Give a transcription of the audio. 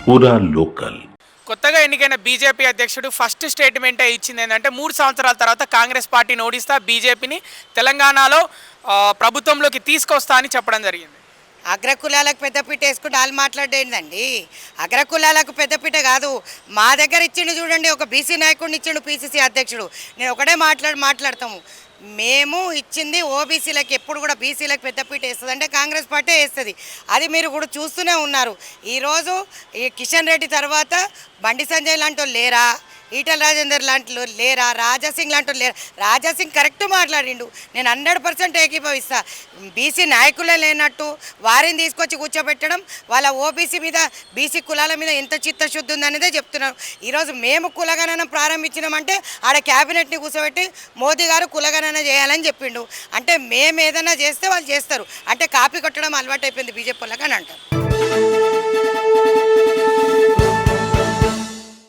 పూరా లోకల్. కొత్తగా ఎన్నికైన బీజేపీ అధ్యక్షుడు ఫస్ట్ స్టేట్మెంటే ఇచ్చింది ఏంటంటే 3 సంవత్సరాల తర్వాత కాంగ్రెస్ పార్టీని ఓడిస్తా బీజేపీని తెలంగాణలో ప్రభుత్వంలోకి తీసుకొస్తా అని చెప్పడం జరిగింది. అగ్రకులాలకు పెద్దపీట వేసుకుంటే వాళ్ళు మాట్లాడేందండి. అగ్రకులాలకు పెద్దపీట కాదు, మా దగ్గర ఇచ్చిండు చూడండి, ఒక బీసీ నాయకుడిని ఇచ్చిండు పీసీసీ అధ్యక్షుడు. నేను ఒకటే మాట్లాడతాము, మేము ఇచ్చింది ఓబీసీలకు. ఎప్పుడు కూడా బీసీలకు పెద్దపీట వేస్తుంది అంటే కాంగ్రెస్ పార్టీ వేస్తుంది. అది మీరు కూడా చూస్తూనే ఉన్నారు. ఈరోజు ఈ కిషన్ రెడ్డి తర్వాత బండి సంజయ్ లాంటి వాళ్ళు లేరా, ఈటల రాజేందర్ లాంటి లేరా, రాజాసింగ్ లాంటి లేరా. రాజాసింగ్ కరెక్ట్ మాట్లాడిండు, నేను 100% ఏకీభవిస్తా. బీసీ నాయకులే లేనట్టు వారిని తీసుకొచ్చి కూర్చోబెట్టడం, వాళ్ళ ఓబీసీ మీద బీసీ కులాల మీద ఎంత చిత్తశుద్ధి ఉందనేదే చెప్తున్నాను. ఈరోజు మేము కులగణన ప్రారంభించినామంటే ఆడ క్యాబినెట్ని కూర్చోబెట్టి మోదీ గారు కులగణన చేయాలని చెప్పిండు. అంటే మేము ఏదైనా చేస్తే వాళ్ళు చేస్తారు, అంటే కాపీ కొట్టడం అలవాటు అయిపోయింది బీజేపీ వాళ్ళకి అని అంటారు.